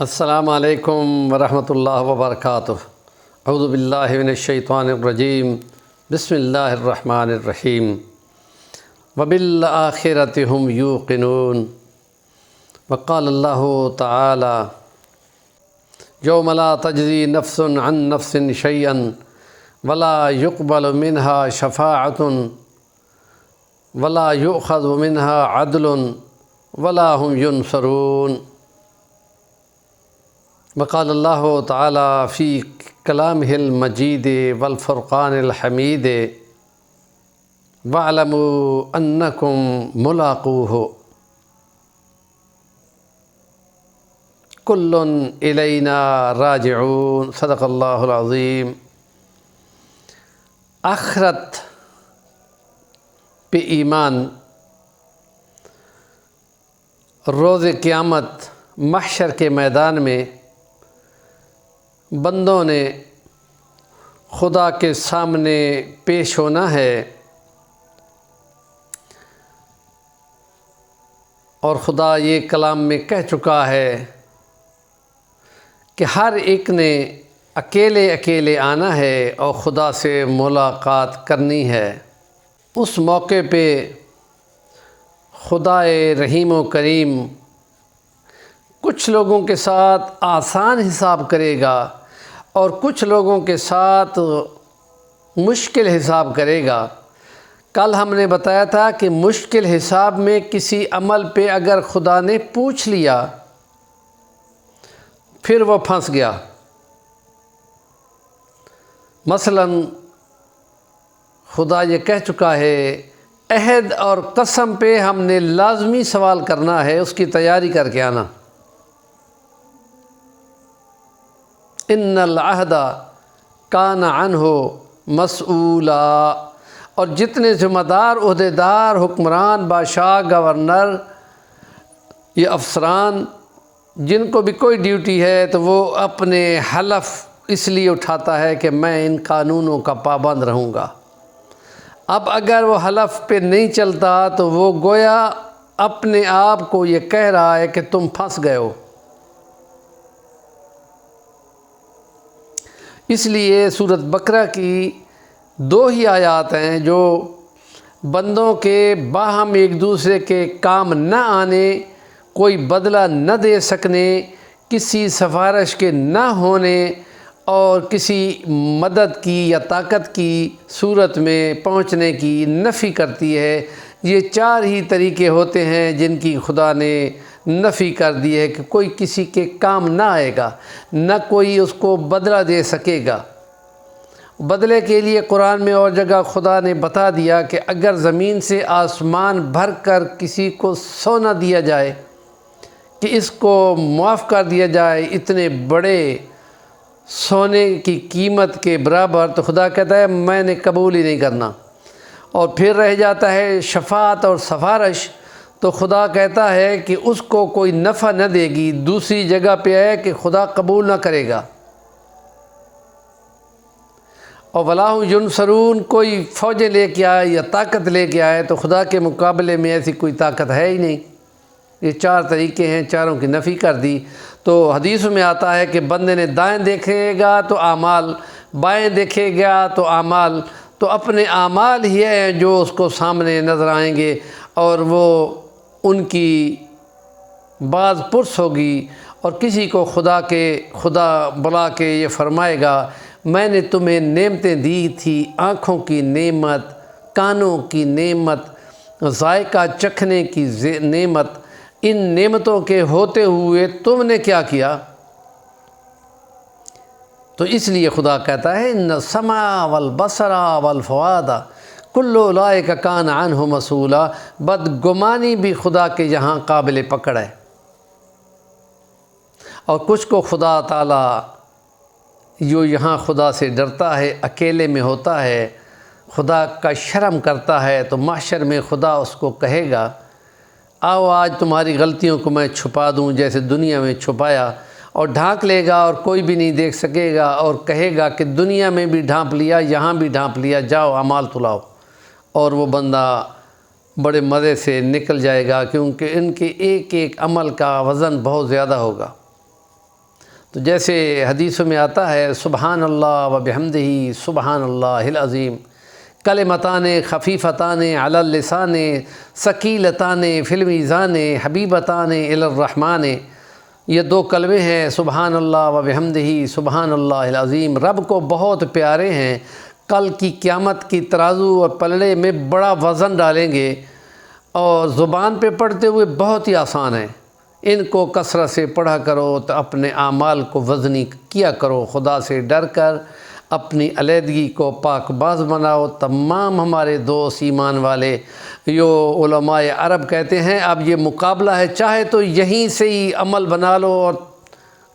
السلام علیکم ورحمۃ اللہ وبرکاتہ۔ اعوذ باللہ من الشیطان الرجیم، بسم اللہ الرحمن الرحیم۔ وبالآخرۃ ھم یوقنون۔ وقال اللہ تعالی یوم لا تجزی نفس عن نفس شیئا ولا يقبل منها شفاعۃ ولا یؤخذ منها عدل ولا هم ينصرون۔ وقال اللہ تعالی فی کلامہ المجید والفرقان الحمید واعلموا انکم ملاقوہ کل الینا راجعون۔ صدق اللہ العظیم۔ آخرت پہ ایمان، روز قیامت محشر کے میدان میں بندوں نے خدا کے سامنے پیش ہونا ہے، اور خدا یہ کلام میں کہہ چکا ہے کہ ہر ایک نے اکیلے اکیلے آنا ہے اور خدا سے ملاقات کرنی ہے۔ اس موقع پہ خدا رحیم و کریم کچھ لوگوں کے ساتھ آسان حساب کرے گا اور کچھ لوگوں کے ساتھ مشکل حساب کرے گا۔ کل ہم نے بتایا تھا کہ مشکل حساب میں کسی عمل پہ اگر خدا نے پوچھ لیا پھر وہ پھنس گیا۔ مثلا خدا یہ کہہ چکا ہے عہد اور قسم پہ ہم نے لازمی سوال کرنا ہے، اس کی تیاری کر کے آنا۔ ان العہد کان عنہ مسئولا، اور جتنے ذمہ دار، عہدیدار، حکمران، بادشاہ، گورنر، یہ افسران جن کو بھی کوئی ڈیوٹی ہے تو وہ اپنے حلف اس لیے اٹھاتا ہے کہ میں ان قانونوں کا پابند رہوں گا۔ اب اگر وہ حلف پہ نہیں چلتا تو وہ گویا اپنے آپ کو یہ کہہ رہا ہے کہ تم پھنس گئے ہو۔ اس لیے سورۃ بقرہ کی 2 ہی آیات ہیں جو بندوں کے باہم ایک دوسرے کے کام نہ آنے، کوئی بدلہ نہ دے سکنے، کسی سفارش کے نہ ہونے اور کسی مدد کی یا طاقت کی صورت میں پہنچنے کی نفی کرتی ہے۔ یہ 4 ہی طریقے ہوتے ہیں جن کی خدا نے نفی کر دی ہے کہ کوئی کسی کے کام نہ آئے گا، نہ کوئی اس کو بدلہ دے سکے گا۔ بدلے کے لیے قرآن میں اور جگہ خدا نے بتا دیا کہ اگر زمین سے آسمان بھر کر کسی کو سونا دیا جائے کہ اس کو معاف کر دیا جائے اتنے بڑے سونے کی قیمت کے برابر، تو خدا کہتا ہے میں نے قبول ہی نہیں کرنا۔ اور پھر رہ جاتا ہے شفاعت اور سفارش، تو خدا کہتا ہے کہ اس کو کوئی نفع نہ دے گی۔ دوسری جگہ پہ ہے کہ خدا قبول نہ کرے گا۔ اور ولا هم ينصرون، کوئی فوجیں لے کے آئے یا طاقت لے کے آئے تو خدا کے مقابلے میں ایسی کوئی طاقت ہے ہی نہیں۔ یہ 4 طریقے ہیں، چاروں کی نفی کر دی۔ تو حدیث میں آتا ہے کہ بندے نے دائیں دیکھے گا تو اعمال، بائیں دیکھے گا تو اعمال، تو اپنے اعمال ہی ہیں جو اس کو سامنے نظر آئیں گے اور وہ ان کی باز پرس ہوگی، اور کسی کو خدا بلا کے یہ فرمائے گا میں نے تمہیں نعمتیں دی تھی، آنکھوں کی نعمت، کانوں کی نعمت، ذائقہ چکھنے کی نعمت، ان نعمتوں کے ہوتے ہوئے تم نے کیا کیا؟ تو اس لیے خدا کہتا ہے ان السمع والبصر والفؤاد کل اولئک کان عنہ مسئولا۔ بدگمانی بھی خدا کے یہاں قابل پکڑ ہے، اور کچھ کو خدا تعالیٰ جو یہاں خدا سے ڈرتا ہے، اکیلے میں ہوتا ہے، خدا کا شرم کرتا ہے، تو محشر میں خدا اس کو کہے گا آؤ آج تمہاری غلطیوں کو میں چھپا دوں جیسے دنیا میں چھپایا، اور ڈھانک لے گا اور کوئی بھی نہیں دیکھ سکے گا، اور کہے گا کہ دنیا میں بھی ڈھانپ لیا، یہاں بھی ڈھانپ لیا، جاؤ اعمال تلاؤ۔ اور وہ بندہ بڑے مزے سے نکل جائے گا، کیونکہ ان کے ایک ایک عمل کا وزن بہت زیادہ ہوگا۔ تو جیسے حدیثوں میں آتا ہے سبحان اللہ و بحمدہ سبحان اللہ العظیم، کلمتان خفیفتان علی اللسان ثقیلتان فی المیزان حبیبتان الی الرحمن، یہ 2 کلمے ہیں سبحان اللہ و بحمدہ سبحان اللہ العظیم، رب کو بہت پیارے ہیں، کل کی قیامت کی ترازو اور پلڑے میں بڑا وزن ڈالیں گے، اور زبان پہ پڑھتے ہوئے بہت ہی آسان ہیں۔ ان کو کثرت سے پڑھا کرو تو اپنے اعمال کو وزنی کیا کرو، خدا سے ڈر کر اپنی علیحدگی کو پاک باز بناؤ۔ تمام ہمارے دوست ایمان والے علماء عرب کہتے ہیں اب یہ مقابلہ ہے، چاہے تو یہیں سے ہی عمل بنا لو اور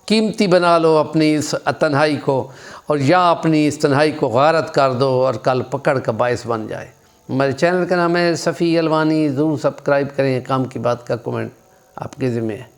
قیمتی بنا لو اپنی اس تنہائی کو، اور یا اپنی اس تنہائی کو غارت کر دو اور کل پکڑ کا باعث بن جائے۔ ہمارے چینل کا نام ہے صفی الوانی، ضرور سبسکرائب کریں۔ کام کی بات کا کمنٹ آپ کے ذمہ ہے۔